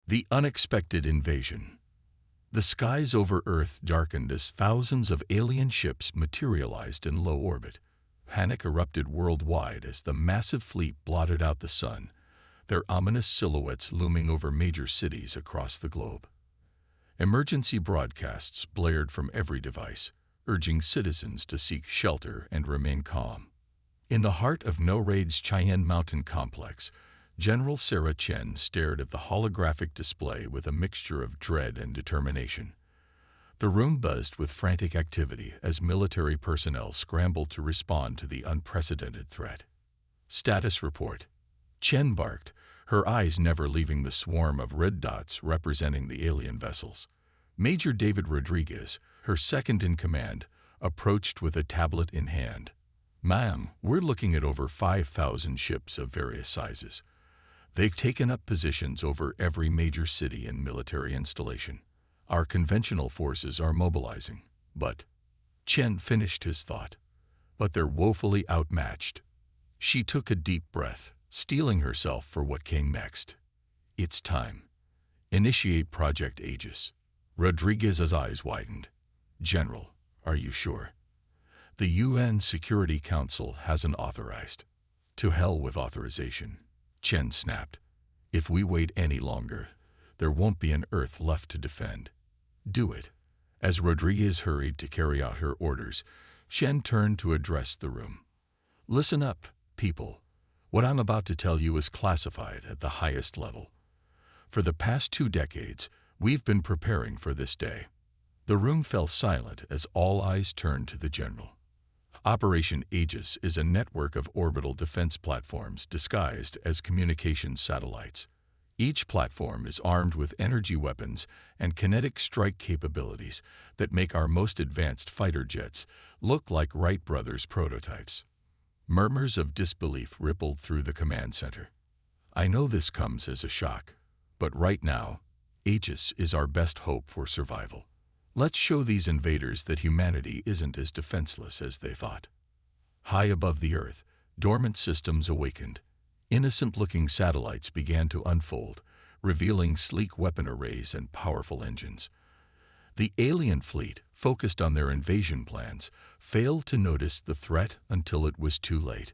The unexpected invasion. The skies over Earth darkened as thousands of alien ships materialized in low orbit. Panic erupted worldwide as the massive fleet blotted out the sun, their ominous silhouettes looming over major cities across the globe. Emergency broadcasts blared from every device, urging citizens to seek shelter and remain calm. In the heart of No-Raid's Cheyenne Mountain complex, General Sarah Chen stared at the holographic display with a mixture of dread and determination. The room buzzed with frantic activity as military personnel scrambled to respond to the unprecedented threat. Status report. Chen barked, her eyes never leaving the swarm of red dots representing the alien vessels. Major David Rodriguez, her second-in-command, approached with a tablet in hand. "Ma'am, we're looking at over 5,000 ships of various sizes. They've taken up positions over every major city and military installation. Our conventional forces are mobilizing, but—" Chen finished his thought. "But they're woefully outmatched." She took a deep breath, steeling herself for what came next. "It's time. Initiate Project Aegis." Rodriguez's eyes widened. "General, are you sure? The UN Security Council hasn't authorized." "To hell with authorization," Chen snapped. "If we wait any longer, there won't be an Earth left to defend. Do it." As Rodriguez hurried to carry out her orders, Chen turned to address the room. "Listen up, people. What I'm about to tell you is classified at the highest level. For the past 2 decades, we've been preparing for this day." The room fell silent as all eyes turned to the general. Operation Aegis is a network of orbital defense platforms disguised as communications satellites. Each platform is armed with energy weapons and kinetic strike capabilities that make our most advanced fighter jets look like Wright brothers prototypes. Murmurs of disbelief rippled through the command center. "I know this comes as a shock, but right now, Aegis is our best hope for survival. Let's show these invaders that humanity isn't as defenseless as they thought." High above the Earth, dormant systems awakened. Innocent-looking satellites began to unfold, revealing sleek weapon arrays and powerful engines. The alien fleet, focused on their invasion plans, failed to notice the threat until it was too late.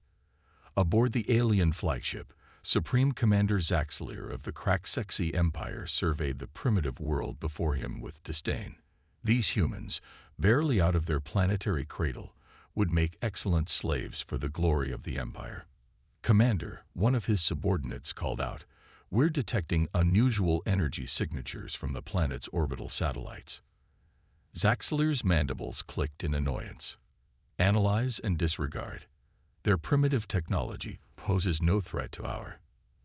Aboard the alien flagship, Supreme Commander Zaxxlier of the Cracksexy Empire surveyed the primitive world before him with disdain. These humans, barely out of their planetary cradle, would make excellent slaves for the glory of the Empire. "Commander," one of his subordinates called out, "we're detecting unusual energy signatures from the planet's orbital satellites." Zaxxlier's mandibles clicked in annoyance. "Analyze and disregard. Their primitive technology poses no threat to our—"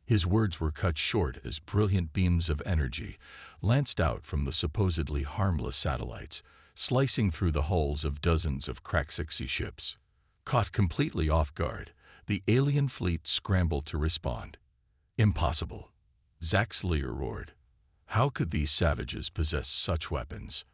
His words were cut short as brilliant beams of energy lanced out from the supposedly harmless satellites, slicing through the hulls of dozens of Cracksexy ships. Caught completely off guard, the alien fleet scrambled to respond. "Impossible," Zaxxlier roared. "How could these savages possess such weapons?"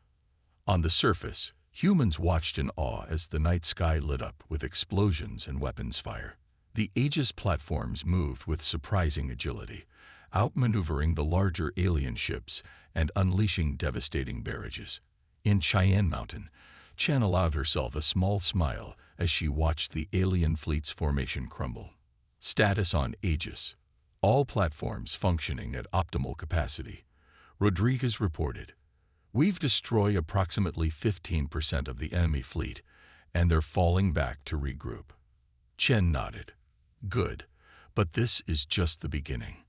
On the surface, humans watched in awe as the night sky lit up with explosions and weapons fire. The Aegis platforms moved with surprising agility, outmaneuvering the larger alien ships and unleashing devastating barrages. In Cheyenne Mountain, Chen allowed herself a small smile as she watched the alien fleet's formation crumble. Status on Aegis. All platforms functioning at optimal capacity. Rodriguez reported. "We've destroyed approximately 15% of the enemy fleet, and they're falling back to regroup." Chen nodded. "Good, but this is just the beginning.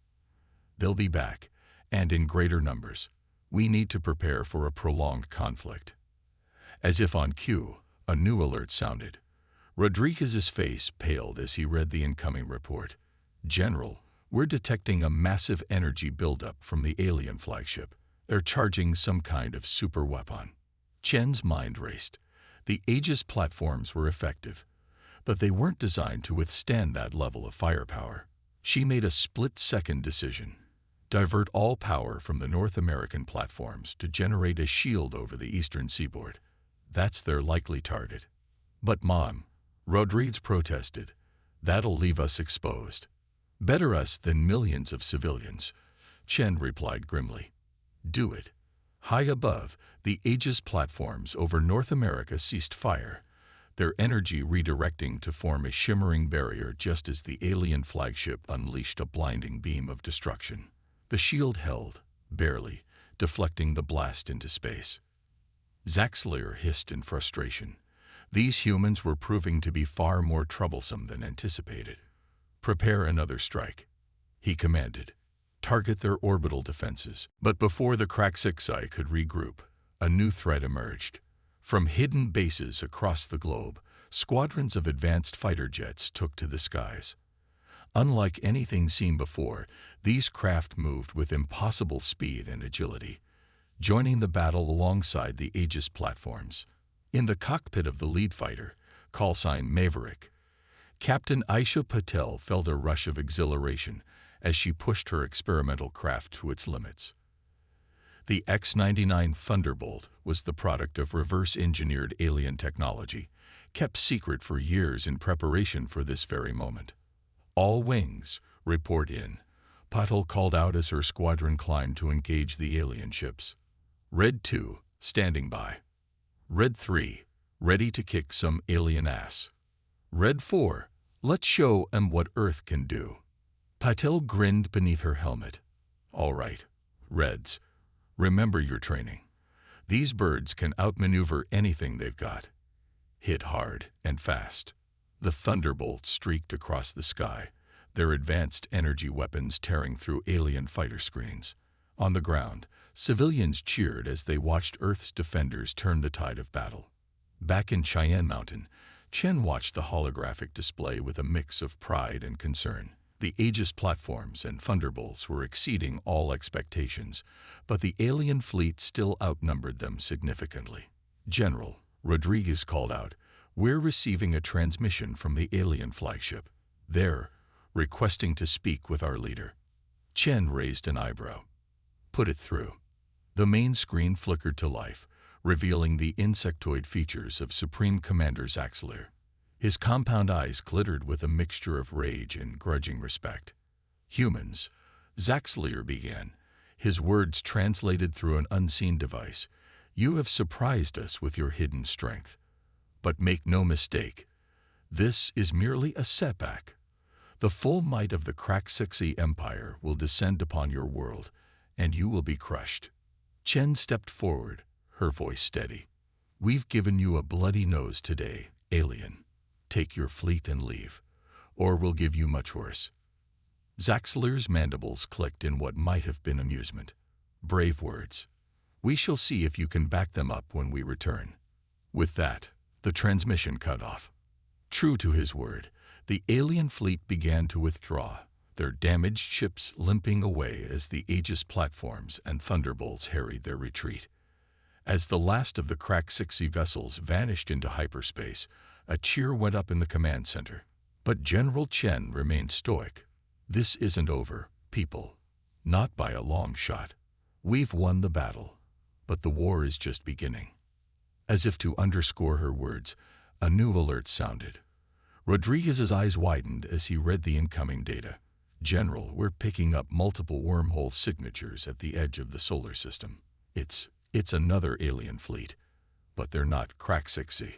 They'll be back, and in greater numbers. We need to prepare for a prolonged conflict." As if on cue, a new alert sounded. Rodriguez's face paled as he read the incoming report. "General, we're detecting a massive energy buildup from the alien flagship. They're charging some kind of super weapon." Chen's mind raced. The Aegis platforms were effective, but they weren't designed to withstand that level of firepower. She made a split-second decision. Divert all power from the North American platforms to generate a shield over the eastern seaboard. That's their likely target. "But Mom," Rodriguez protested, "that'll leave us exposed." "Better us than millions of civilians. Chen replied grimly. Do it. High above, the Aegis platforms over North America ceased fire, their energy redirecting to form a shimmering barrier just as the alien flagship unleashed a blinding beam of destruction. The shield held, barely, deflecting the blast into space. Zaxxler hissed in frustration. These humans were proving to be far more troublesome than anticipated. Prepare another strike, he commanded. Target their orbital defenses. But before the Kraxixi could regroup, a new threat emerged. From hidden bases across the globe, squadrons of advanced fighter jets took to the skies. Unlike anything seen before, these craft moved with impossible speed and agility, joining the battle alongside the Aegis platforms. In the cockpit of the lead fighter, callsign Maverick, Captain Aisha Patel felt a rush of exhilaration as she pushed her experimental craft to its limits. The X-99 Thunderbolt was the product of reverse-engineered alien technology, kept secret for years in preparation for this very moment. All wings, report in, Patel called out as her squadron climbed to engage the alien ships. Red 2, standing by. Red 3, ready to kick some alien ass. Red 4, let's show 'em what Earth can do. Patel grinned beneath her helmet. All right, Reds, remember your training. These birds can outmaneuver anything they've got. Hit hard and fast. The Thunderbolts streaked across the sky, their advanced energy weapons tearing through alien fighter screens. On the ground, civilians cheered as they watched Earth's defenders turn the tide of battle. Back in Cheyenne Mountain, Chen watched the holographic display with a mix of pride and concern. The Aegis platforms and Thunderbolts were exceeding all expectations, but the alien fleet still outnumbered them significantly. General, Rodriguez called out, we're receiving a transmission from the alien flagship. They're requesting to speak with our leader. Chen raised an eyebrow. Put it through. The main screen flickered to life, revealing the insectoid features of Supreme Commander Zaxxler. His compound eyes glittered with a mixture of rage and grudging respect. Humans, Zaxxler began, his words translated through an unseen device. You have surprised us with your hidden strength. But make no mistake, this is merely a setback. The full might of the Kraxixi Empire will descend upon your world, and you will be crushed. Chen stepped forward, her voice steady. We've given you a bloody nose today, alien. Take your fleet and leave, or we'll give you much worse. Zaxxler's mandibles clicked in what might have been amusement. Brave words. We shall see if you can back them up when we return. With that, the transmission cut off. True to his word, the alien fleet began to withdraw, their damaged ships limping away as the Aegis platforms and Thunderbolts harried their retreat. As the last of the Kraxixi vessels vanished into hyperspace, a cheer went up in the command center. But General Chen remained stoic. This isn't over, people. Not by a long shot. We've won the battle, but the war is just beginning. As if to underscore her words, a new alert sounded. Rodriguez's eyes widened as he read the incoming data. General, we're picking up multiple wormhole signatures at the edge of the solar system. It's another alien fleet, but they're not Kraxixi.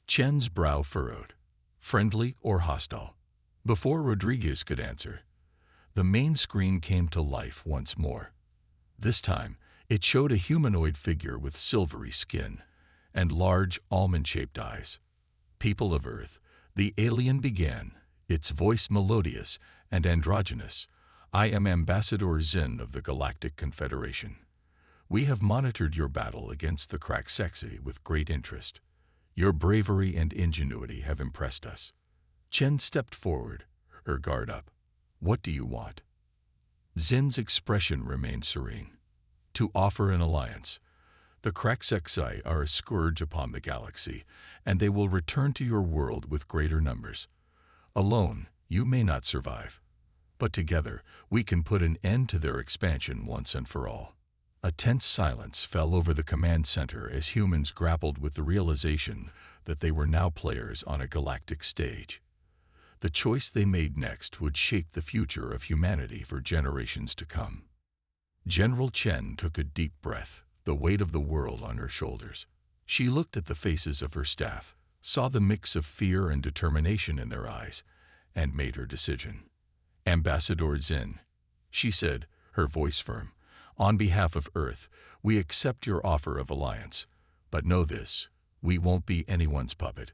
Chen's brow furrowed. Friendly or hostile? Before Rodriguez could answer, the main screen came to life once more. This time, it showed a humanoid figure with silvery skin and large almond-shaped eyes. People of Earth, the alien began, its voice melodious and androgynous. I am Ambassador Zin of the Galactic Confederation. We have monitored your battle against the Kraxixi with great interest. Your bravery and ingenuity have impressed us. Chen stepped forward, her guard up. What do you want? Zin's expression remained serene. To offer an alliance. The Kraxixi are a scourge upon the galaxy, and they will return to your world with greater numbers. Alone, you may not survive. But together, we can put an end to their expansion once and for all. A tense silence fell over the command center as humans grappled with the realization that they were now players on a galactic stage. The choice they made next would shape the future of humanity for generations to come. General Chen took a deep breath, the weight of the world on her shoulders. She looked at the faces of her staff, saw the mix of fear and determination in their eyes, and made her decision. Ambassador Xin, she said, her voice firm, on behalf of Earth, we accept your offer of alliance. But know this, we won't be anyone's puppet.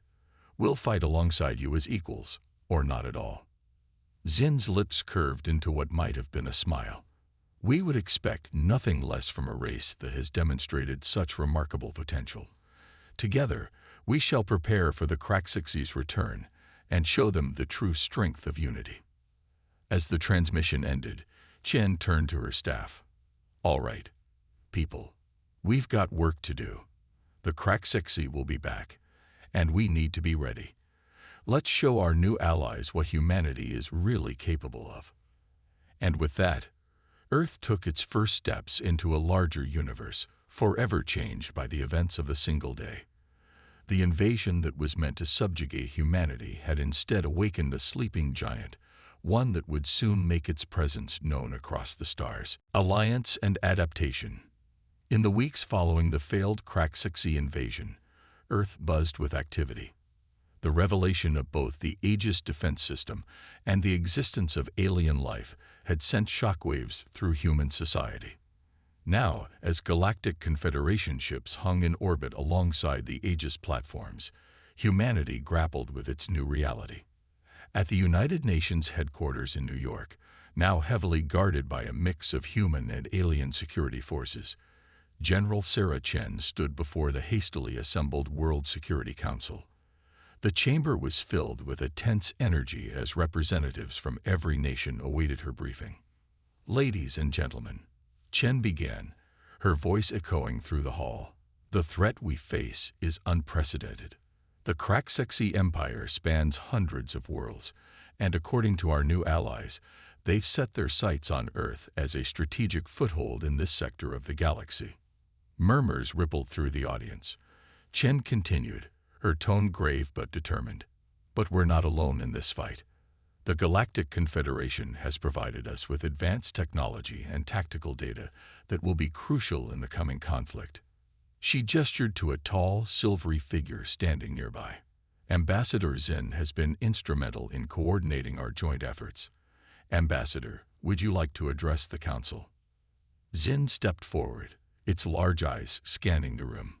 We'll fight alongside you as equals, or not at all. Xin's lips curved into what might have been a smile. We would expect nothing less from a race that has demonstrated such remarkable potential. Together, we shall prepare for the Craxixi's return and show them the true strength of unity. As the transmission ended, Chen turned to her staff. All right, people, we've got work to do. The Craxixi will be back, and we need to be ready. Let's show our new allies what humanity is really capable of. And with that, Earth took its first steps into a larger universe, forever changed by the events of a single day. The invasion that was meant to subjugate humanity had instead awakened a sleeping giant, one that would soon make its presence known across the stars. Alliance and adaptation. In the weeks following the failed Craxixi invasion, Earth buzzed with activity. The revelation of both the Aegis defense system and the existence of alien life had sent shockwaves through human society. Now, as Galactic Confederation ships hung in orbit alongside the Aegis platforms, humanity grappled with its new reality. At the United Nations headquarters in New York, now heavily guarded by a mix of human and alien security forces, General Sarah Chen stood before the hastily assembled World Security Council. The chamber was filled with a tense energy as representatives from every nation awaited her briefing. Ladies and gentlemen, Chen began, her voice echoing through the hall. The threat we face is unprecedented. The Craxixi Empire spans hundreds of worlds, and according to our new allies, they've set their sights on Earth as a strategic foothold in this sector of the galaxy. Murmurs rippled through the audience. Chen continued, her tone grave but determined. But we're not alone in this fight. The Galactic Confederation has provided us with advanced technology and tactical data that will be crucial in the coming conflict. She gestured to a tall, silvery figure standing nearby. Ambassador Xin has been instrumental in coordinating our joint efforts. Ambassador, would you like to address the council? Xin stepped forward, its large eyes scanning the room.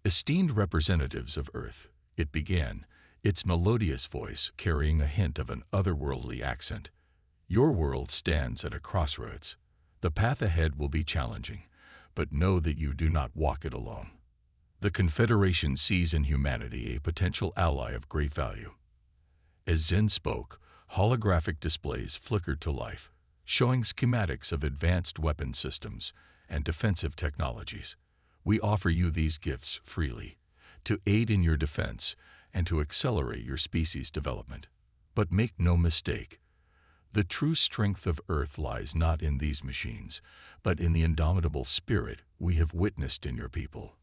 Esteemed representatives of Earth, it began, its melodious voice carrying a hint of an otherworldly accent. Your world stands at a crossroads. The path ahead will be challenging, but know that you do not walk it alone. The Confederation sees in humanity a potential ally of great value. As Xin spoke, holographic displays flickered to life, showing schematics of advanced weapon systems and defensive technologies. We offer you these gifts freely, to aid in your defense and to accelerate your species' development. But make no mistake, the true strength of Earth lies not in these machines, but in the indomitable spirit we have witnessed in your people.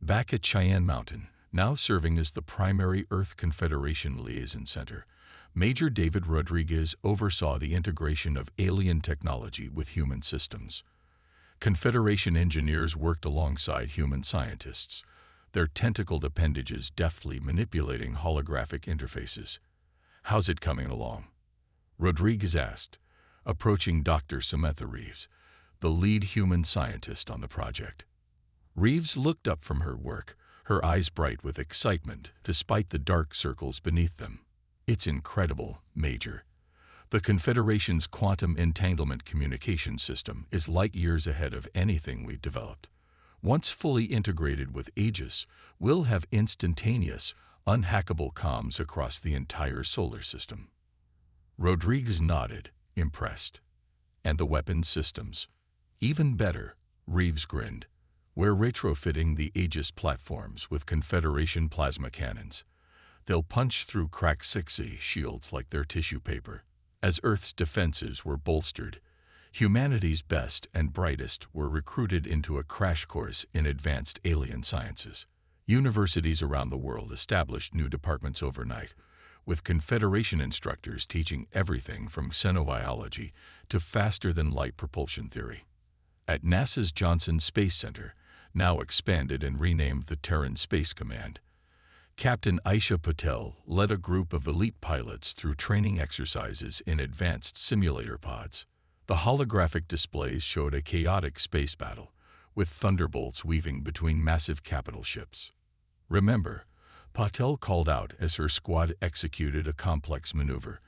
Back at Cheyenne Mountain, now serving as the primary Earth Confederation Liaison Center, Major David Rodriguez oversaw the integration of alien technology with human systems. Confederation engineers worked alongside human scientists, their tentacled appendages deftly manipulating holographic interfaces. How's it coming along? Rodriguez asked, approaching Dr. Samantha Reeves, the lead human scientist on the project. Reeves looked up from her work, her eyes bright with excitement despite the dark circles beneath them. It's incredible, Major. The Confederation's quantum entanglement communication system is light years ahead of anything we've developed. Once fully integrated with Aegis, we'll have instantaneous, unhackable comms across the entire solar system. Rodriguez nodded, impressed. And the weapon systems? Even better, Reeves grinned. We're retrofitting the Aegis platforms with Confederation plasma cannons. They'll punch through Craxixi shields like they're tissue paper. As Earth's defenses were bolstered, humanity's best and brightest were recruited into a crash course in advanced alien sciences. Universities around the world established new departments overnight, with Confederation instructors teaching everything from xenobiology to faster-than-light propulsion theory. At NASA's Johnson Space Center, now expanded and renamed the Terran Space Command, Captain Aisha Patel led a group of elite pilots through training exercises in advanced simulator pods. The holographic displays showed a chaotic space battle, with thunderbolts weaving between massive capital ships. Remember, Patel called out as her squad executed a complex maneuver.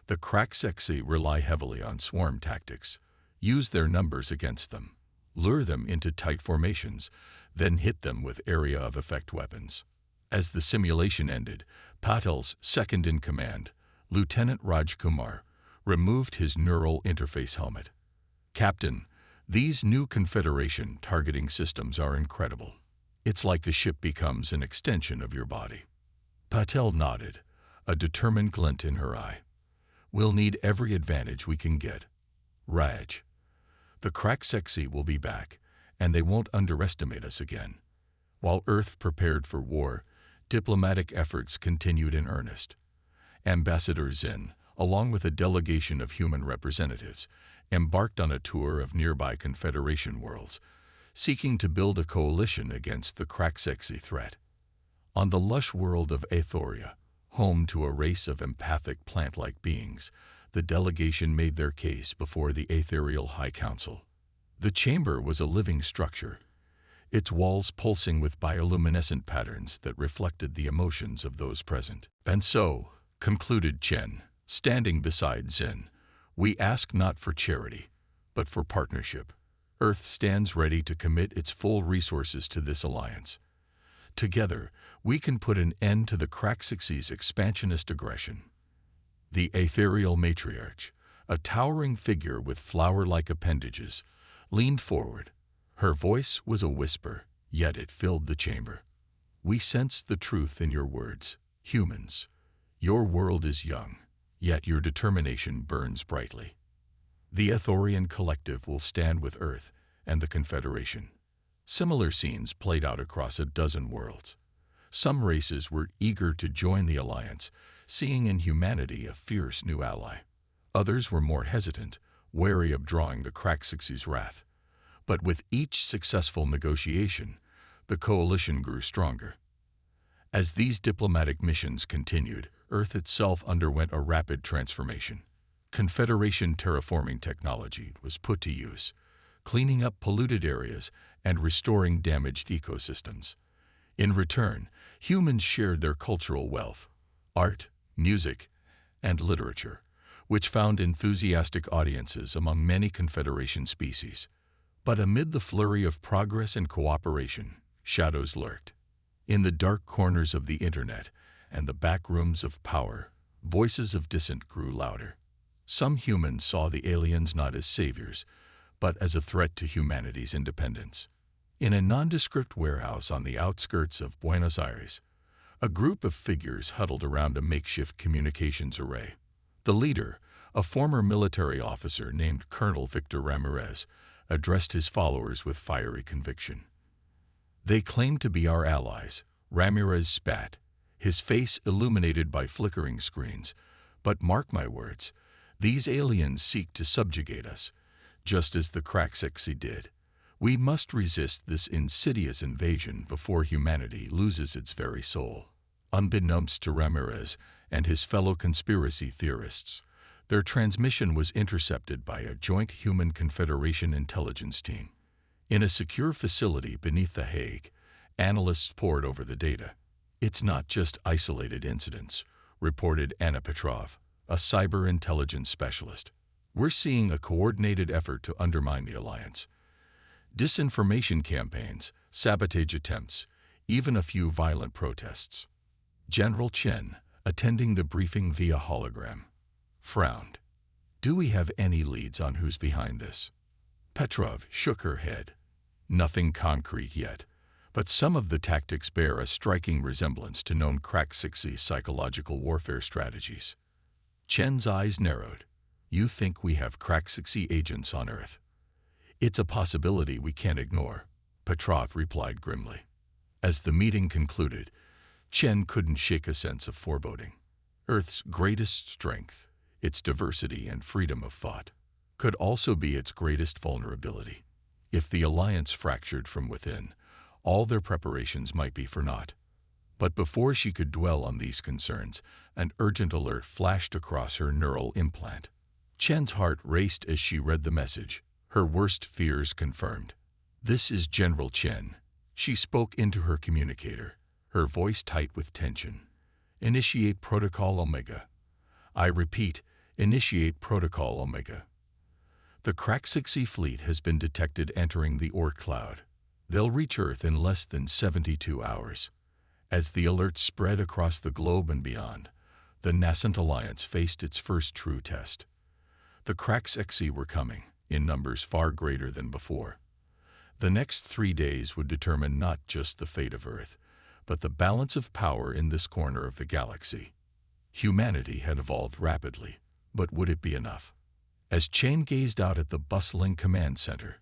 The Kraxexi rely heavily on swarm tactics. Use their numbers against them. Lure them into tight formations, then hit them with area of effect weapons. As the simulation ended, Patel's second-in-command, Lieutenant Raj Kumar, removed his neural interface helmet. "Captain, these new Confederation targeting systems are incredible. It's like the ship becomes an extension of your body." Patel nodded, a determined glint in her eye. "We'll need every advantage we can get. Raj, the Kraxexi will be back, and they won't underestimate us again." While Earth prepared for war, diplomatic efforts continued in earnest. Ambassador Zinn, along with a delegation of human representatives, embarked on a tour of nearby Confederation worlds, seeking to build a coalition against the Kraxexi threat. On the lush world of Aethoria, home to a race of empathic plant-like beings, the delegation made their case before the Aetherial High Council. The chamber was a living structure, its walls pulsing with bioluminescent patterns that reflected the emotions of those present. "And so," concluded Chen, standing beside Zinn, "we ask not for charity, but for partnership. Earth stands ready to commit its full resources to this alliance. Together, we can put an end to the Kraxexi's expansionist aggression." The Aetherial matriarch, a towering figure with flower-like appendages, leaned forward. Her voice was a whisper, yet it filled the chamber. "We sense the truth in your words, humans. Your world is young, yet your determination burns brightly. The Aethorian Collective will stand with Earth and the Confederation." Similar scenes played out across a dozen worlds. Some races were eager to join the alliance, seeing in humanity a fierce new ally. Others were more hesitant, wary of drawing the Kraxexi's wrath. But with each successful negotiation, the coalition grew stronger. As these diplomatic missions continued, Earth itself underwent a rapid transformation. Confederation terraforming technology was put to use, cleaning up polluted areas and restoring damaged ecosystems. In return, humans shared their cultural wealth, art, music, and literature, which found enthusiastic audiences among many Confederation species. But amid the flurry of progress and cooperation, shadows lurked. In the dark corners of the internet and the back rooms of power, voices of dissent grew louder. Some humans saw the aliens not as saviors, but as a threat to humanity's independence. In a nondescript warehouse on the outskirts of Buenos Aires, a group of figures huddled around a makeshift communications array. The leader, a former military officer named Colonel Victor Ramirez, addressed his followers with fiery conviction. "They claim to be our allies," Ramirez spat, his face illuminated by flickering screens. "But mark my words, these aliens seek to subjugate us, just as the Kraxexi did. We must resist this insidious invasion before humanity loses its very soul." Unbeknownst to Ramirez and his fellow conspiracy theorists, their transmission was intercepted by a joint Human Confederation intelligence team. In a secure facility beneath The Hague, analysts pored over the data. "It's not just isolated incidents," reported Anna Petrov, a cyber intelligence specialist. "We're seeing a coordinated effort to undermine the alliance. Disinformation campaigns, sabotage attempts, even a few violent protests." General Chen, attending the briefing via hologram, frowned. "Do we have any leads on who's behind this?" Petrov shook her head. "Nothing concrete yet, but some of the tactics bear a striking resemblance to known Kraxexi psychological warfare strategies." Chen's eyes narrowed. "You think we have Kraxexi agents on Earth?" "It's a possibility we can't ignore," Petrov replied grimly. As the meeting concluded, Chen couldn't shake a sense of foreboding. Earth's greatest strength, its diversity and freedom of thought, could also be its greatest vulnerability. If the alliance fractured from within, all their preparations might be for naught. But before she could dwell on these concerns, an urgent alert flashed across her neural implant. Chen's heart raced as she read the message, her worst fears confirmed. "This is General Chen." She spoke into her communicator, her voice tight with tension. "Initiate Protocol Omega." "I repeat, initiate Protocol Omega." "The Craxixi fleet has been detected entering the Oort cloud. They'll reach Earth in less than 72 hours. As the alert spread across the globe and beyond, the nascent alliance faced its first true test. The Craxixi were coming, in numbers far greater than before. The next 3 days would determine not just the fate of Earth, but the balance of power in this corner of the galaxy. Humanity had evolved rapidly, but would it be enough? As Chen gazed out at the bustling command center,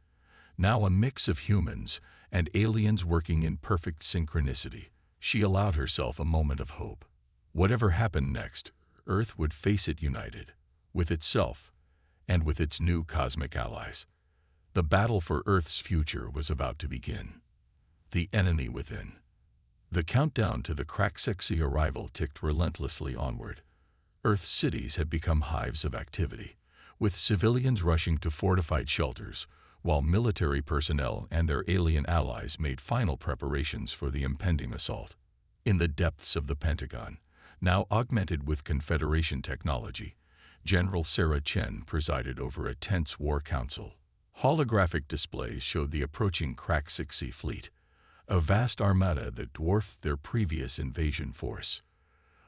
now a mix of humans and aliens working in perfect synchronicity, she allowed herself a moment of hope. Whatever happened next, Earth would face it united, with itself, and with its new cosmic allies. The battle for Earth's future was about to begin. The enemy within. The countdown to the Craxixi arrival ticked relentlessly onward. Earth's cities had become hives of activity, with civilians rushing to fortified shelters, while military personnel and their alien allies made final preparations for the impending assault. In the depths of the Pentagon, now augmented with Confederation technology, General Sarah Chen presided over a tense war council. Holographic displays showed the approaching Craxixi fleet, a vast armada that dwarfed their previous invasion force.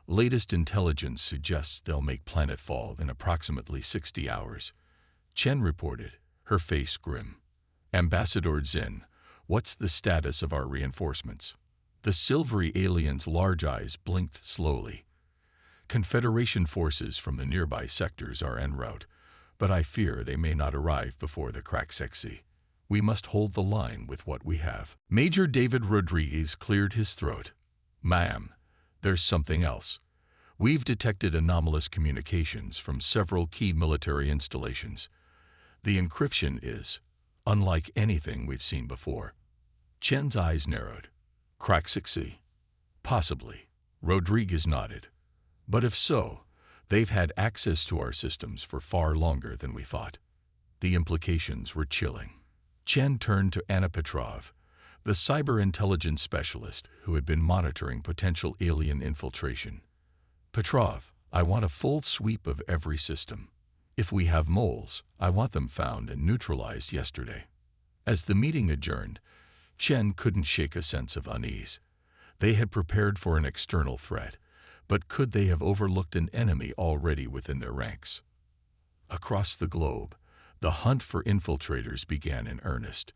Latest intelligence suggests they'll make planetfall in approximately 60 hours. Chen reported, her face grim. "Ambassador Zin, what's the status of our reinforcements?" The silvery alien's large eyes blinked slowly. "Confederation forces from the nearby sectors are en route, but I fear they may not arrive before the Craxixi. We must hold the line with what we have." Major David Rodriguez cleared his throat. "Ma'am, there's something else. We've detected anomalous communications from several key military installations. The encryption is unlike anything we've seen before." Chen's eyes narrowed. "Craxixi? Possibly." Rodriguez nodded. "But if so, they've had access to our systems for far longer than we thought." The implications were chilling. Chen turned to Anna Petrov, the cyber intelligence specialist who had been monitoring potential alien infiltration. "Petrov, I want a full sweep of every system. If we have moles, I want them found and neutralized yesterday." As the meeting adjourned, Chen couldn't shake a sense of unease. They had prepared for an external threat, but could they have overlooked an enemy already within their ranks? Across the globe, the hunt for infiltrators began in earnest.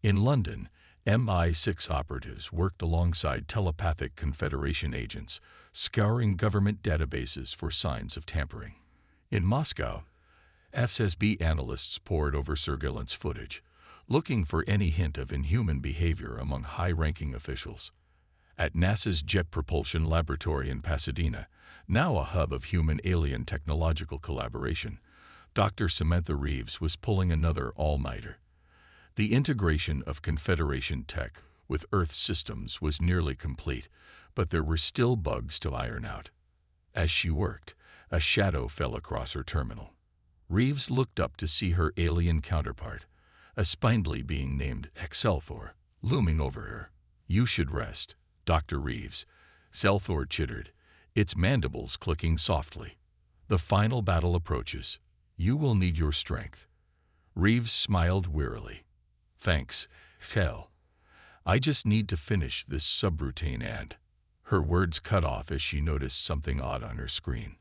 In London, MI6 operatives worked alongside telepathic Confederation agents, scouring government databases for signs of tampering. In Moscow, FSB analysts pored over surveillance footage, looking for any hint of inhuman behavior among high-ranking officials. At NASA's Jet Propulsion Laboratory in Pasadena, now a hub of human-alien technological collaboration, Dr. Samantha Reeves was pulling another all-nighter. The integration of Confederation tech with Earth systems was nearly complete, but there were still bugs to iron out. As she worked, a shadow fell across her terminal. Reeves looked up to see her alien counterpart, a spindly being named Excelthor, looming over her. "You should rest, Dr. Reeves," Selthor chittered, its mandibles clicking softly. "The final battle approaches. You will need your strength." Reeves smiled wearily. "Thanks, Sel. I just need to finish this subroutine and—" Her words cut off as she noticed something odd on her screen.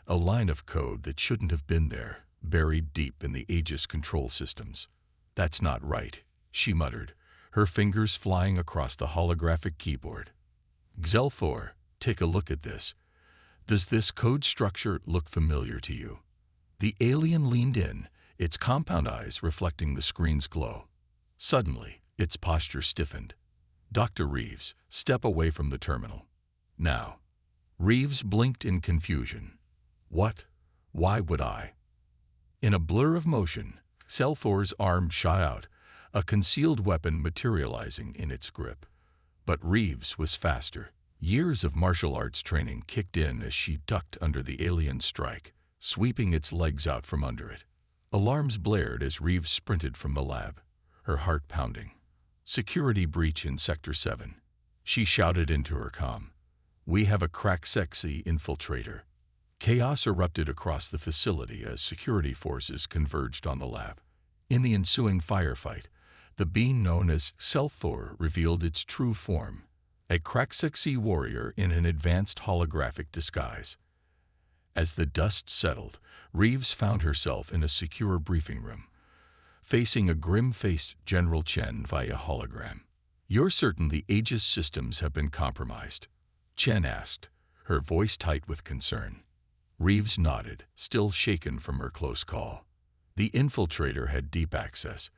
A line of code that shouldn't have been there, buried deep in the Aegis control systems. "That's not right," she muttered, her fingers flying across the holographic keyboard. "Xelthor, take a look at this. Does this code structure look familiar to you?" The alien leaned in, its compound eyes reflecting the screen's glow. Suddenly, its posture stiffened. "Dr. Reeves, step away from the terminal. Now." Reeves blinked in confusion. "What? Why would I?" In a blur of motion, Selthor's arm shot out, a concealed weapon materializing in its grip. But Reeves was faster. Years of martial arts training kicked in as she ducked under the alien strike, sweeping its legs out from under it. Alarms blared as Reeves sprinted from the lab, her heart pounding. "Security breach in Sector 7. She shouted into her comm. "We have a crack-sexy infiltrator." Chaos erupted across the facility as security forces converged on the lab. In the ensuing firefight, the being known as Selthor revealed its true form, a crack-sexy warrior in an advanced holographic disguise. As the dust settled, Reeves found herself in a secure briefing room, facing a grim-faced General Chen via hologram. "You're certain the Aegis systems have been compromised?" Chen asked, her voice tight with concern. Reeves nodded, still shaken from her close call. "The infiltrator had deep access.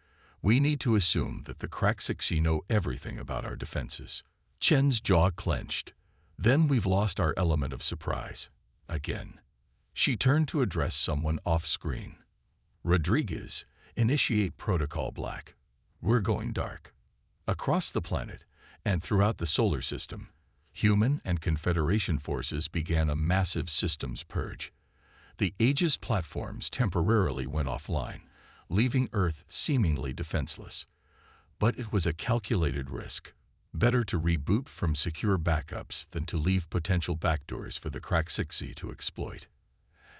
We need to assume that the Crack-6 know everything about our defenses." Chen's jaw clenched. "Then we've lost our element of surprise. Again." She turned to address someone off-screen. "Rodriguez, initiate Protocol Black. We're going dark." Across the planet, and throughout the solar system, human and Confederation forces began a massive systems purge. The Aegis platforms temporarily went offline, leaving Earth seemingly defenseless. But it was a calculated risk. Better to reboot from secure backups than to leave potential backdoors for the Crack-6 to exploit.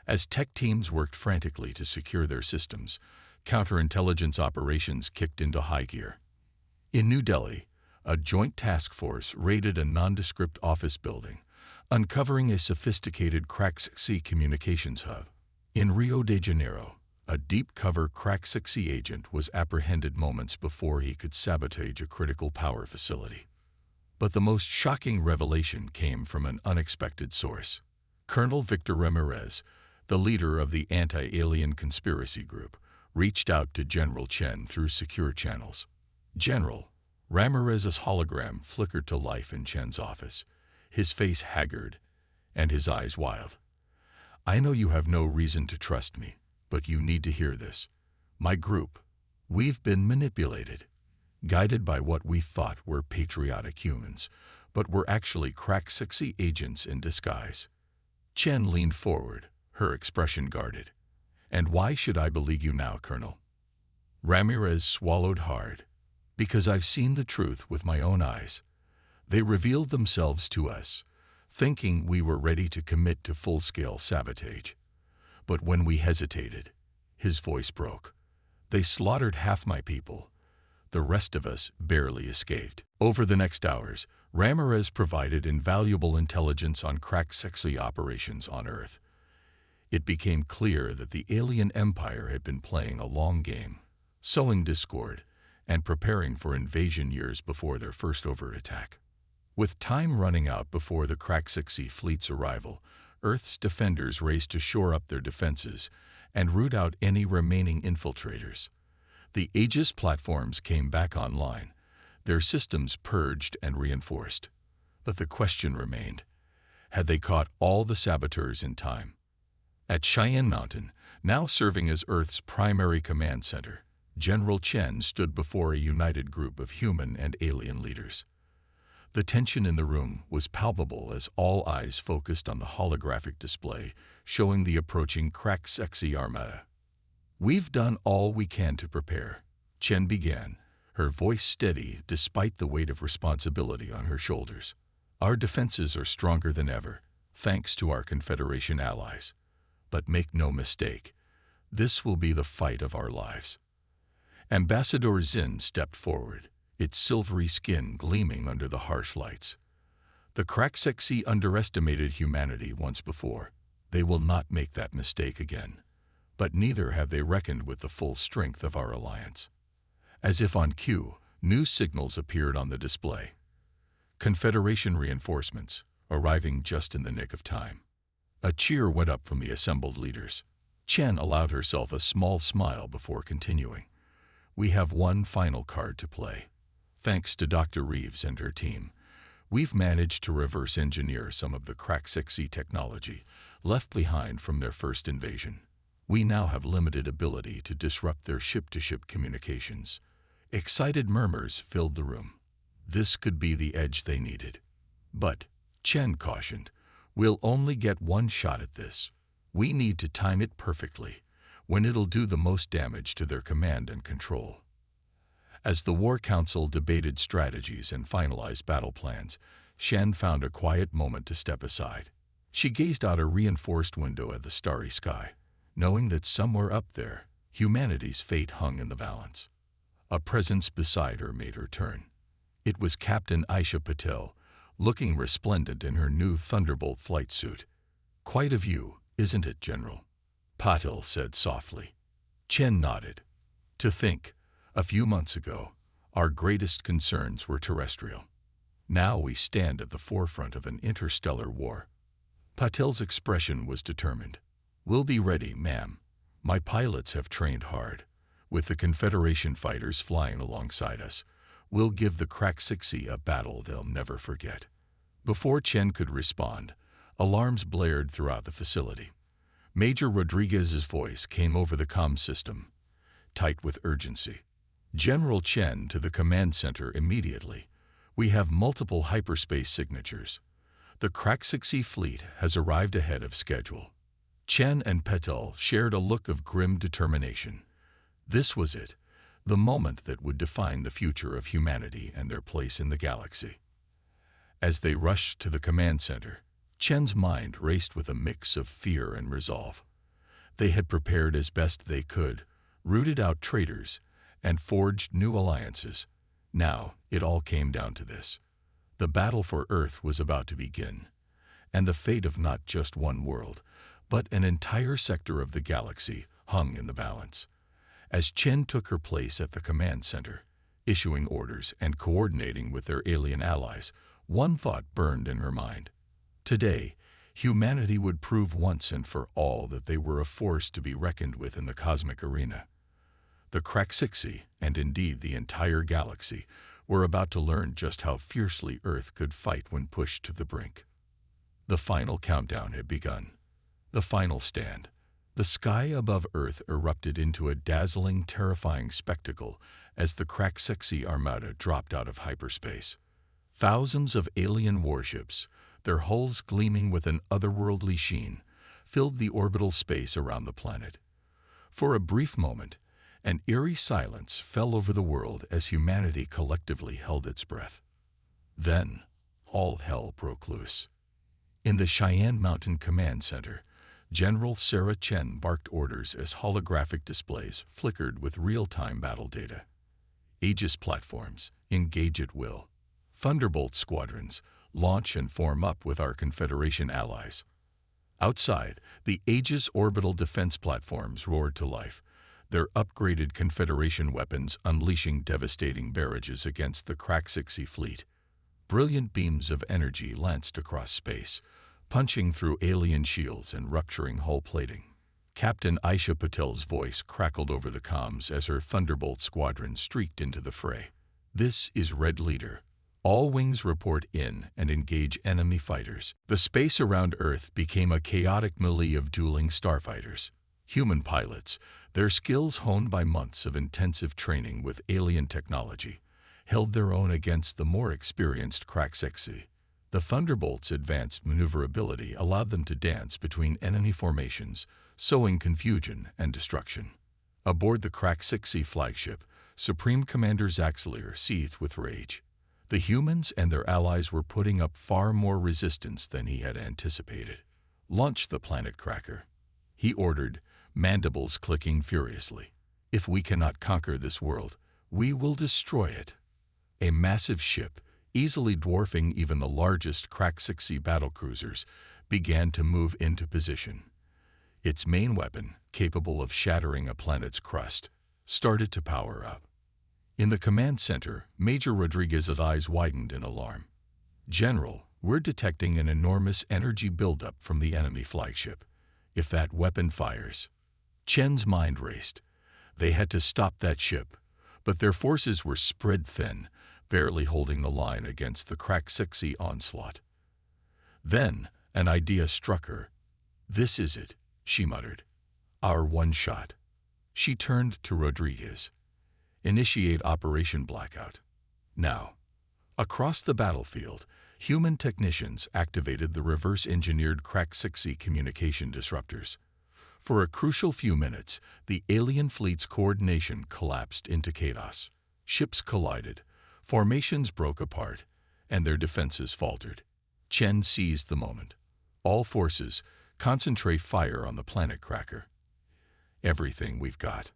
As tech teams worked frantically to secure their systems, counterintelligence operations kicked into high gear. In New Delhi, a joint task force raided a nondescript office building, uncovering a sophisticated Crack-6 communications hub. In Rio de Janeiro, a deep-cover Crack-6 agent was apprehended moments before he could sabotage a critical power facility. But the most shocking revelation came from an unexpected source. Colonel Victor Ramirez, the leader of the anti-alien conspiracy group, reached out to General Chen through secure channels. "General," Ramirez's hologram flickered to life in Chen's office, his face haggard and his eyes wild. "I know you have no reason to trust me, but you need to hear this. My group, we've been manipulated, guided by what we thought were patriotic humans, but were actually Crack-6 agents in disguise." Chen leaned forward, her expression guarded. "And why should I believe you now, Colonel?" Ramirez swallowed hard. "Because I've seen the truth with my own eyes. They revealed themselves to us, thinking we were ready to commit to full-scale sabotage. But when we hesitated," his voice broke, "they slaughtered half my people. The rest of us barely escaped." Over the next hours, Ramirez provided invaluable intelligence on Crack-6 operations on Earth. It became clear that the alien empire had been playing a long game, sowing discord and preparing for invasion years before their first overt attack. With time running out before the Crack-6 fleet's arrival, Earth's defenders raced to shore up their defenses and root out any remaining infiltrators. The Aegis platforms came back online, their systems purged and reinforced. But the question remained, had they caught all the saboteurs in time? At Cheyenne Mountain, now serving as Earth's primary command center, General Chen stood before a united group of human and alien leaders. The tension in the room was palpable as all eyes focused on the holographic display showing the approaching Crack-6 armada. "We've done all we can to prepare," Chen began, her voice steady despite the weight of responsibility on her shoulders. "Our defenses are stronger than ever, thanks to our Confederation allies. But make no mistake, this will be the fight of our lives." Ambassador Zin stepped forward, its silvery skin gleaming under the harsh lights. "The Crack-6 underestimated humanity once before. They will not make that mistake again. But neither have they reckoned with the full strength of our alliance." As if on cue, new signals appeared on the display. Confederation reinforcements, arriving just in the nick of time. A cheer went up from the assembled leaders. Chen allowed herself a small smile before continuing. "We have one final card to play. Thanks to Dr. Reeves and her team, we've managed to reverse engineer some of the Crack-6 technology left behind from their first invasion. We now have limited ability to disrupt their ship-to-ship communications. Excited murmurs filled the room. This could be the edge they needed. But, Chen cautioned, we'll only get one shot at this. We need to time it perfectly, when it'll do the most damage to their command and control. As the War Council debated strategies and finalized battle plans, Shen found a quiet moment to step aside. She gazed out a reinforced window at the starry sky, knowing that somewhere up there, humanity's fate hung in the balance. A presence beside her made her turn. It was Captain Aisha Patel, looking resplendent in her new Thunderbolt flight suit. "Quite a view, isn't it, General?" Patel said softly. Chen nodded. "To think, a few months ago, our greatest concerns were terrestrial. Now we stand at the forefront of an interstellar war." Patel's expression was determined. "We'll be ready, ma'am. My pilots have trained hard. With the Confederation fighters flying alongside us, we'll give the Crack-Sixi a battle they'll never forget." Before Chen could respond, alarms blared throughout the facility. Major Rodriguez's voice came over the comm system, tight with urgency. "General Chen to the command center immediately. We have multiple hyperspace signatures. The Crack-Sixi fleet has arrived ahead of schedule." Chen and Patel shared a look of grim determination. This was it, the moment that would define the future of humanity and their place in the galaxy. As they rushed to the command center, Chen's mind raced with a mix of fear and resolve. They had prepared as best they could, rooted out traitors, and forged new alliances. Now it all came down to this. The battle for Earth was about to begin, and the fate of not just one world, but an entire sector of the galaxy hung in the balance. As Chen took her place at the command center, issuing orders and coordinating with their alien allies, one thought burned in her mind. Today, humanity would prove once and for all that they were a force to be reckoned with in the cosmic arena. The Crack-Sixi, and indeed the entire galaxy, were about to learn just how fiercely Earth could fight when pushed to the brink. The final countdown had begun. The final stand. The sky above Earth erupted into a dazzling, terrifying spectacle as the Crack-Sixi armada dropped out of hyperspace. Thousands of alien warships, their hulls gleaming with an otherworldly sheen, filled the orbital space around the planet. For a brief moment, an eerie silence fell over the world as humanity collectively held its breath. Then, all hell broke loose. In the Cheyenne Mountain Command Center, General Sarah Chen barked orders as holographic displays flickered with real-time battle data. Aegis platforms, engage at will. Thunderbolt squadrons, launch and form up with our Confederation allies. Outside, the Aegis orbital defense platforms roared to life, their upgraded Confederation weapons unleashing devastating barrages against the Crack-Sixi fleet. Brilliant beams of energy lanced across space, punching through alien shields and rupturing hull plating. Captain Aisha Patel's voice crackled over the comms as her Thunderbolt squadron streaked into the fray. "This is Red Leader. All wings report in and engage enemy fighters." The space around Earth became a chaotic melee of dueling starfighters. Human pilots, their skills honed by months of intensive training with alien technology, held their own against the more experienced Crack-Sixi. The Thunderbolt's advanced maneuverability allowed them to dance between enemy formations, sowing confusion and destruction. Aboard the Crack-Sixi flagship, Supreme Commander Zaxxlier seethed with rage. The humans and their allies were putting up far more resistance than he had anticipated. "Launch the planet cracker," he ordered, mandibles clicking furiously. "If we cannot conquer this world, we will destroy it." A massive ship, easily dwarfing even the largest Crack-Sixi battlecruisers, began to move into position. Its main weapon, capable of shattering a planet's crust, started to power up. In the command center, Major Rodriguez's eyes widened in alarm. "General, we're detecting an enormous energy buildup from the enemy flagship. If that weapon fires..." Chen's mind raced. They had to stop that ship, but their forces were spread thin, barely holding the line against the Crack-Sixi onslaught. Then an idea struck her. "This is it," she muttered. "Our one shot." She turned to Rodriguez. Initiate Operation Blackout. Now, across the battlefield, human technicians activated the reverse-engineered Crack-6C communication disruptors. For a crucial few minutes, the alien fleet's coordination collapsed into chaos. Ships collided, formations broke apart, and their defenses faltered. Chen seized the moment. All forces, concentrate fire on the planet cracker. Everything we've got.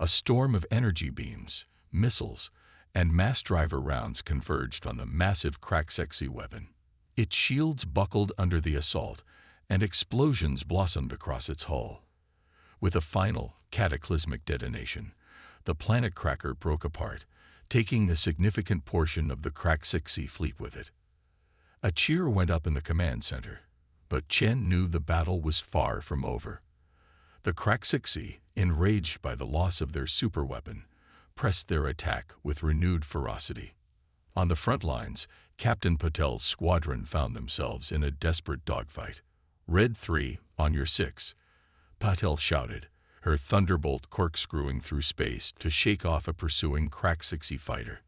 A storm of energy beams, missiles, and mass driver rounds converged on the massive Crack-6C weapon. Its shields buckled under the assault, and explosions blossomed across its hull. With a final, cataclysmic detonation, the planet cracker broke apart, taking a significant portion of the Crack-6C fleet with it. A cheer went up in the command center, but Chen knew the battle was far from over. The Crack-6C, enraged by the loss of their superweapon, pressed their attack with renewed ferocity. On the front lines, Captain Patel's squadron found themselves in a desperate dogfight. "Red 3, on your 6, Patel shouted, her thunderbolt corkscrewing through space to shake off a pursuing Crack-6C fighter.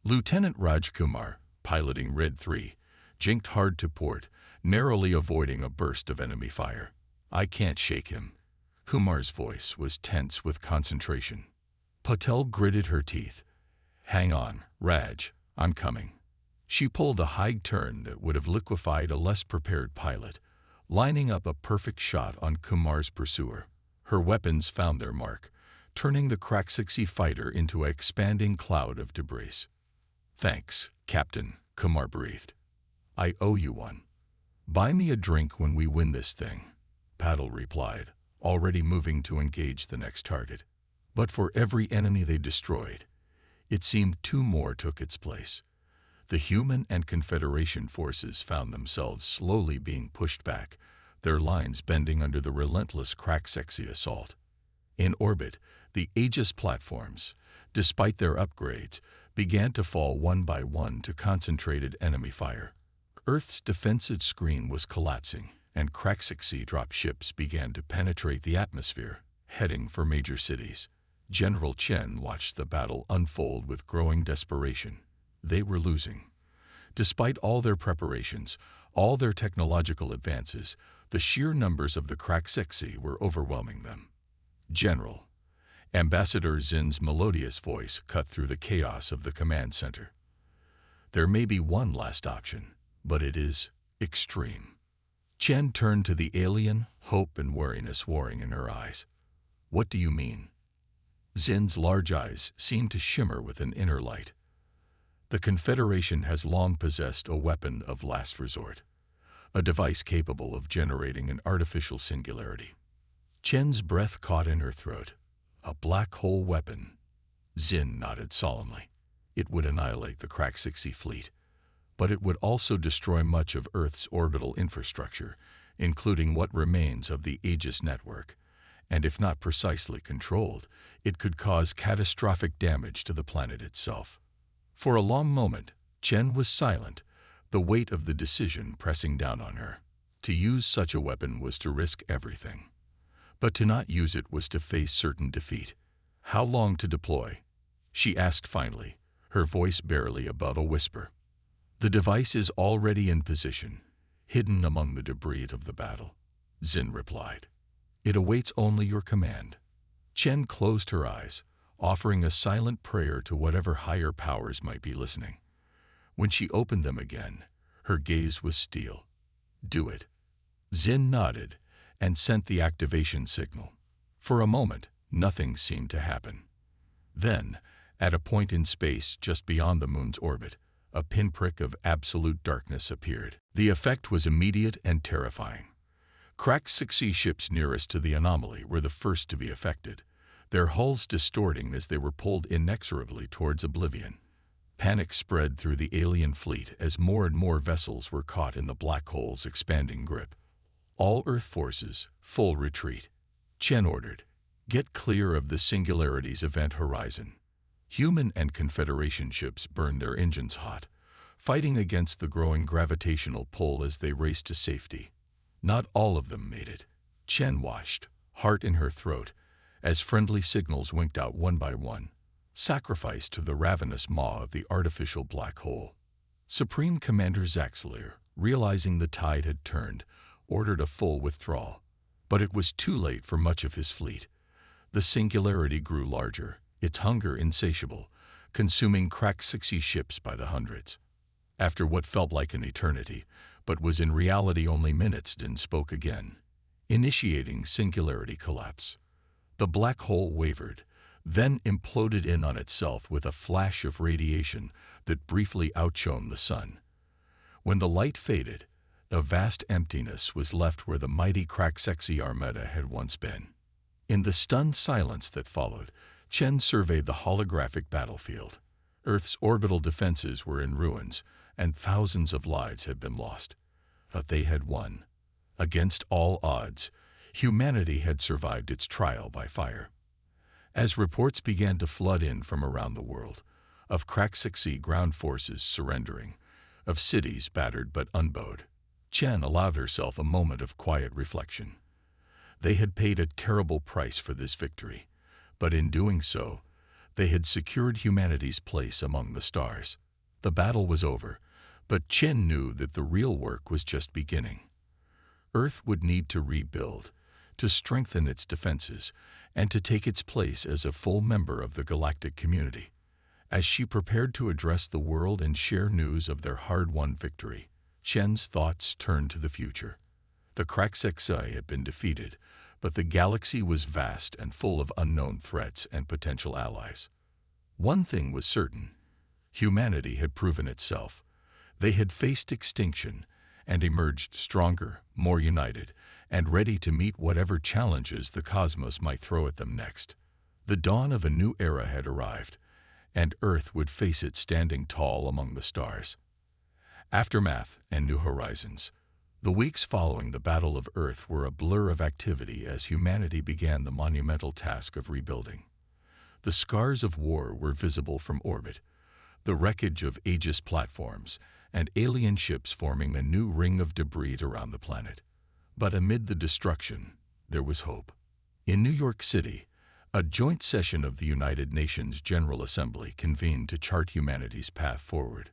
Lieutenant Raj Kumar, piloting Red 3, jinked hard to port, narrowly avoiding a burst of enemy fire. "I can't shake him." Kumar's voice was tense with concentration. Patel gritted her teeth. "Hang on, Raj, I'm coming." She pulled a high turn that would have liquefied a less prepared pilot, lining up a perfect shot on Kumar's pursuer. Her weapons found their mark, turning the Crack-6C fighter into an expanding cloud of debris. "Thanks, Captain," Kumar breathed. "I owe you one." "Buy me a drink when we win this thing," Patel replied, already moving to engage the next target. But for every enemy they destroyed, it seemed two more took its place. The human and Confederation forces found themselves slowly being pushed back, their lines bending under the relentless Crack-6C assault. In orbit, the Aegis platforms, despite their upgrades, began to fall one by one to concentrated enemy fire. Earth's defensive screen was collapsing, and Crack-6C drop ships began to penetrate the atmosphere, heading for major cities. General Chen watched the battle unfold with growing desperation. They were losing. Despite all their preparations, all their technological advances, the sheer numbers of the Crack-6C were overwhelming them. "General," Ambassador Zin's melodious voice cut through the chaos of the command center. "There may be one last option, but it is extreme." Chen turned to the alien, hope and wariness warring in her eyes. "What do you mean?" Zin's large eyes seemed to shimmer with an inner light. "The Confederation has long possessed a weapon of last resort, a device capable of generating an artificial singularity." Chen's breath caught in her throat. "A black hole weapon." Zin nodded solemnly. "It would annihilate the Crack-6C fleet, but it would also destroy much of Earth's orbital infrastructure, including what remains of the Aegis network. And if not precisely controlled, it could cause catastrophic damage to the planet itself." For a long moment, Chen was silent, the weight of the decision pressing down on her. To use such a weapon was to risk everything. But to not use it was to face certain defeat. "How long to deploy?" she asked finally, her voice barely above a whisper. "The device is already in position, hidden among the debris of the battle," Zin replied. "It awaits only your command." Chen closed her eyes, offering a silent prayer to whatever higher powers might be listening. When she opened them again, her gaze was steel. "Do it." Zin nodded and sent the activation signal. For a moment, nothing seemed to happen. Then, at a point in space just beyond the moon's orbit, a pinprick of absolute darkness appeared. The effect was immediate and terrifying. Crack-6C ships nearest to the anomaly were the first to be affected, their hulls distorting as they were pulled inexorably towards oblivion. Panic spread through the alien fleet as more and more vessels were caught in the black hole's expanding grip. "All Earth forces, full retreat," Chen ordered. "Get clear of the Singularity's event horizon." Human and Confederation ships burned their engines hot, fighting against the growing gravitational pull as they raced to safety. Not all of them made it. Chen watched, heart in her throat, as friendly signals winked out one by one. sacrificed to the ravenous maw of the artificial black hole. Supreme Commander Zaxxler, realizing the tide had turned, ordered a full withdrawal. But it was too late for much of his fleet. The singularity grew larger, its hunger insatiable, consuming Crack-60 ships by the hundreds. After what felt like an eternity, but was in reality only minutes, Din spoke again, initiating singularity collapse. The black hole wavered, then imploded in on itself with a flash of radiation that briefly outshone the sun. When the light faded, a vast emptiness was left where the mighty Crack-60 armada had once been. In the stunned silence that followed, Chen surveyed the holographic battlefield. Earth's orbital defenses were in ruins, and thousands of lives had been lost. But they had won. Against all odds, humanity had survived its trial by fire. As reports began to flood in from around the world, of Crack-60 ground forces surrendering, of cities battered but unbowed, Chen allowed herself a moment of quiet reflection. They had paid a terrible price for this victory, but in doing so, they had secured humanity's place among the stars. The battle was over, but Chen knew that the real work was just beginning. Earth would need to rebuild, to strengthen its defenses, and to take its place as a full member of the galactic community. As she prepared to address the world and share news of their hard-won victory, Chen's thoughts turned to the future. The Crack-60 had been defeated, but the galaxy was vast and full of unknown threats and potential allies. One thing was certain: humanity had proven itself. They had faced extinction and emerged stronger, more united, and ready to meet whatever challenges the cosmos might throw at them next. The dawn of a new era had arrived, and Earth would face it standing tall among the stars. Aftermath and New Horizons. The weeks following the Battle of Earth were a blur of activity as humanity began the monumental task of rebuilding. The scars of war were visible from orbit, the wreckage of Aegis platforms, and alien ships forming a new ring of debris around the planet. But amid the destruction, there was hope. In New York City, a joint session of the United Nations General Assembly convened to chart humanity's path forward.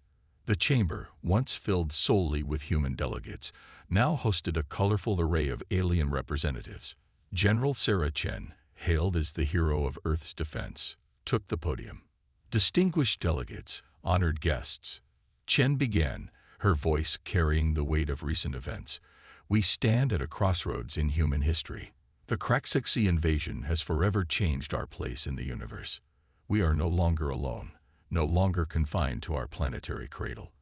The chamber, once filled solely with human delegates, now hosted a colorful array of alien representatives. General Sarah Chen, hailed as the hero of Earth's defense, took the podium. Distinguished delegates, honored guests. Chen began, her voice carrying the weight of recent events. We stand at a crossroads in human history. The Crack-60 invasion has forever changed our place in the universe. We are no longer alone, no longer confined to our planetary cradle.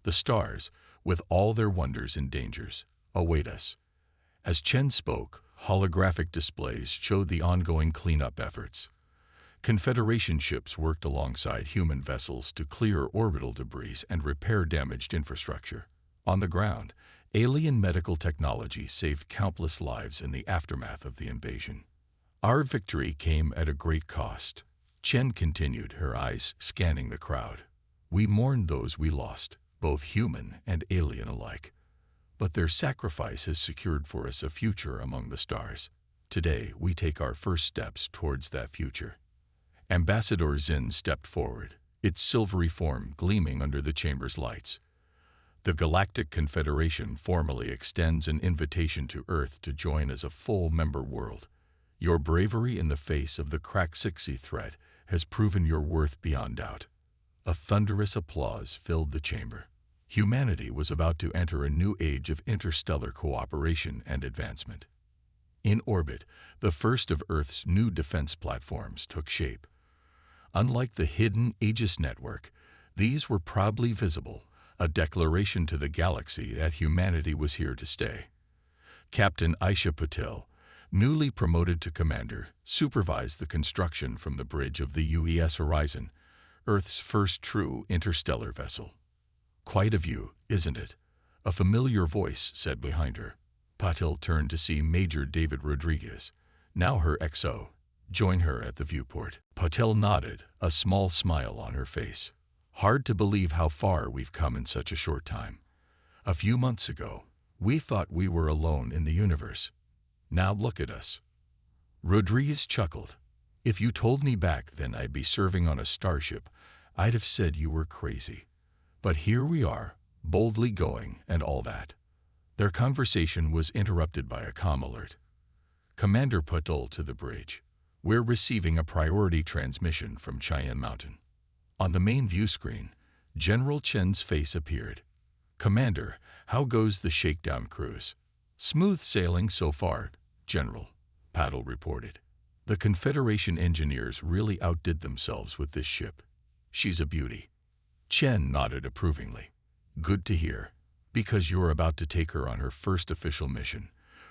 The stars, with all their wonders and dangers, await us. As Chen spoke, holographic displays showed the ongoing cleanup efforts. Confederation ships worked alongside human vessels to clear orbital debris and repair damaged infrastructure. On the ground, alien medical technology saved countless lives in the aftermath of the invasion. Our victory came at a great cost. Chen continued, her eyes scanning the crowd. We mourned those we lost, both human and alien alike. But their sacrifice has secured for us a future among the stars. Today, we take our first steps towards that future. Ambassador Xin stepped forward, its silvery form gleaming under the chamber's lights. The Galactic Confederation formally extends an invitation to Earth to join as a full member world. Your bravery in the face of the Crack-60 threat has proven your worth beyond doubt. A thunderous applause filled the chamber. Humanity was about to enter a new age of interstellar cooperation and advancement. In orbit, the first of Earth's new defense platforms took shape. Unlike the hidden Aegis network, these were proudly visible, a declaration to the galaxy that humanity was here to stay. Captain Aisha Patel, newly promoted to commander, supervised the construction from the bridge of the UES Horizon, Earth's first true interstellar vessel. Quite a view, isn't it? A familiar voice said behind her. Patel turned to see Major David Rodriguez, now her XO, join her at the viewport. Patel nodded, a small smile on her face. Hard to believe how far we've come in such a short time. A few months ago, we thought we were alone in the universe. Now look at us. Rodriguez chuckled. If you told me back then I'd be serving on a starship, I'd have said you were crazy. But here we are, boldly going and all that." Their conversation was interrupted by a comm alert. "Commander Patul to the bridge. We're receiving a priority transmission from Cheyenne Mountain." On the main view screen, General Chen's face appeared. "Commander, how goes the shakedown cruise?" "Smooth sailing so far, General," Patul reported. "The Confederation engineers really outdid themselves with this ship. She's a beauty." Chen nodded approvingly. "Good to hear, because you're about to take her on her first official mission.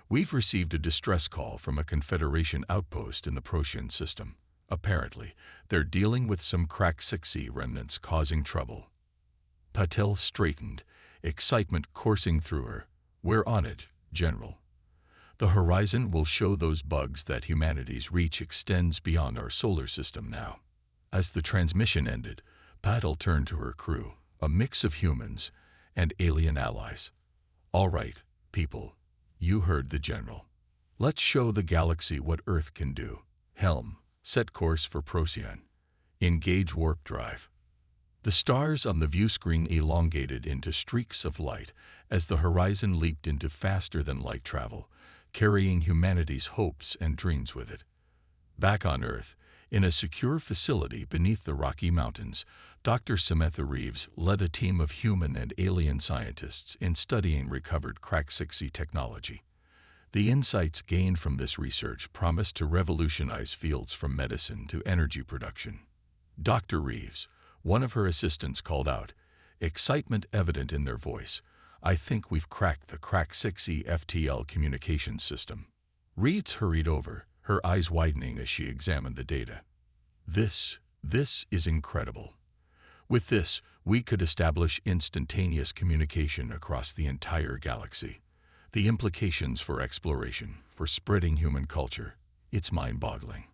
We've received a distress call from a Confederation outpost in the Procyon system. Apparently, they're dealing with some Krak-6 remnants causing trouble." Patel straightened, excitement coursing through her. "We're on it, General. The horizon will show those bugs that humanity's reach extends beyond our solar system now." As the transmission ended, Patel turned to her crew, a mix of humans and alien allies. "All right, people, you heard the General. Let's show the galaxy what Earth can do. Helm, set course for Procyon. Engage warp drive." The stars on the view screen elongated into streaks of light as the horizon leaped into faster-than-light travel, carrying humanity's hopes and dreams with it. Back on Earth, in a secure facility beneath the Rocky Mountains, Dr. Samantha Reeves led a team of human and alien scientists in studying recovered Krak-6 technology. The insights gained from this research promised to revolutionize fields from medicine to energy production. Dr. Reeves, one of her assistants, called out, excitement evident in their voice, "I think we've cracked the Krak-6 FTL communications system." Reeves hurried over, her eyes widening as she examined the data. This is incredible. With this, we could establish instantaneous communication across the entire galaxy. The implications for exploration, for spreading human culture, it's mind-boggling."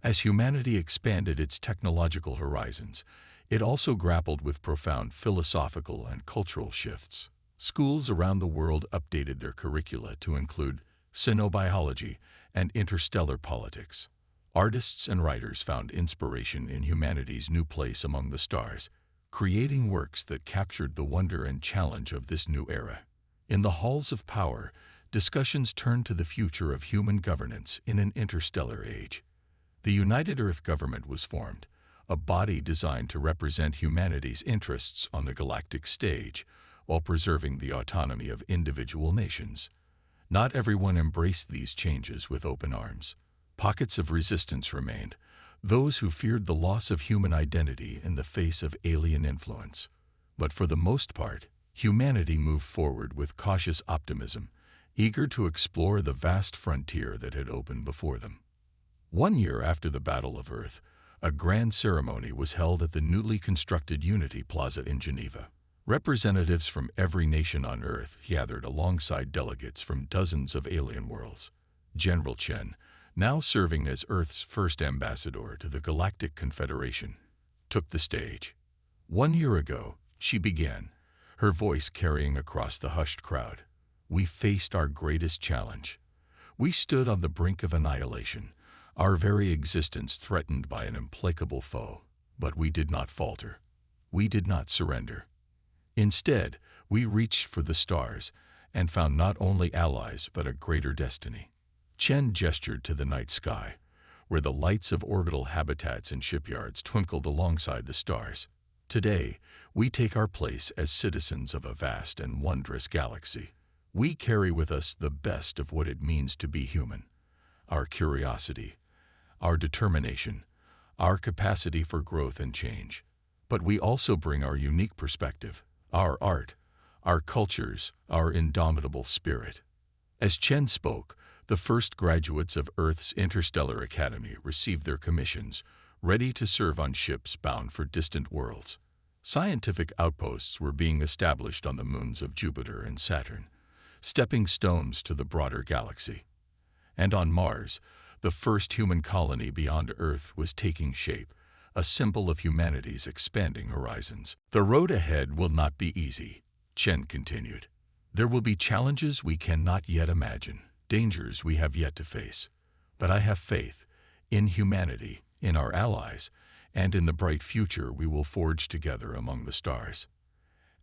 As humanity expanded its technological horizons, it also grappled with profound philosophical and cultural shifts. Schools around the world updated their curricula to include xenobiology and interstellar politics. Artists and writers found inspiration in humanity's new place among the stars, creating works that captured the wonder and challenge of this new era. In the halls of power, discussions turned to the future of human governance in an interstellar age. The United Earth Government was formed, a body designed to represent humanity's interests on the galactic stage while preserving the autonomy of individual nations. Not everyone embraced these changes with open arms. Pockets of resistance remained, those who feared the loss of human identity in the face of alien influence. But for the most part, humanity moved forward with cautious optimism, eager to explore the vast frontier that had opened before them. 1 year after the Battle of Earth, a grand ceremony was held at the newly constructed Unity Plaza in Geneva. Representatives from every nation on Earth gathered alongside delegates from dozens of alien worlds. General Chen, now serving as Earth's first ambassador to the Galactic Confederation, took the stage. 1 year ago, she began, her voice carrying across the hushed crowd. "We faced our greatest challenge. We stood on the brink of annihilation, our very existence threatened by an implacable foe. But we did not falter. We did not surrender. Instead, we reached for the stars and found not only allies but a greater destiny." Chen gestured to the night sky, where the lights of orbital habitats and shipyards twinkled alongside the stars. "Today, we take our place as citizens of a vast and wondrous galaxy. We carry with us the best of what it means to be human. Our curiosity, our determination, our capacity for growth and change. But we also bring our unique perspective, our art, our cultures, our indomitable spirit." As Chen spoke, the first graduates of Earth's Interstellar Academy received their commissions, ready to serve on ships bound for distant worlds. Scientific outposts were being established on the moons of Jupiter and Saturn, stepping stones to the broader galaxy. And on Mars, the first human colony beyond Earth was taking shape, a symbol of humanity's expanding horizons. "The road ahead will not be easy," Chen continued. "There will be challenges we cannot yet imagine, dangers we have yet to face. But I have faith. in humanity, in our allies, and in the bright future we will forge together among the stars.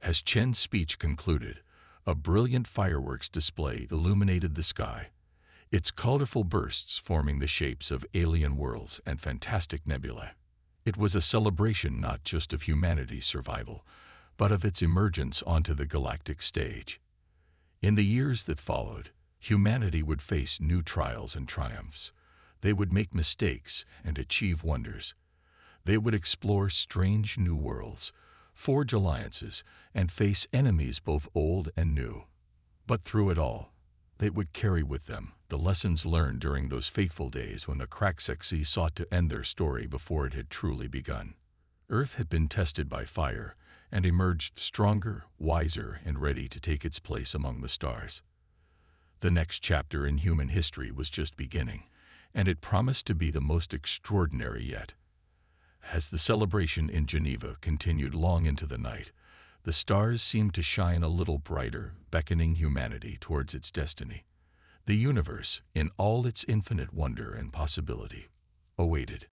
As Chen's speech concluded, a brilliant fireworks display illuminated the sky, its colorful bursts forming the shapes of alien worlds and fantastic nebulae. It was a celebration not just of humanity's survival, but of its emergence onto the galactic stage. In the years that followed, humanity would face new trials and triumphs. They would make mistakes and achieve wonders. They would explore strange new worlds, forge alliances, and face enemies both old and new. But through it all, they would carry with them the lessons learned during those fateful days when the Craxexi sought to end their story before it had truly begun. Earth had been tested by fire and emerged stronger, wiser, and ready to take its place among the stars. The next chapter in human history was just beginning, and it promised to be the most extraordinary yet. As the celebration in Geneva continued long into the night, the stars seemed to shine a little brighter, beckoning humanity towards its destiny. The universe, in all its infinite wonder and possibility, awaited.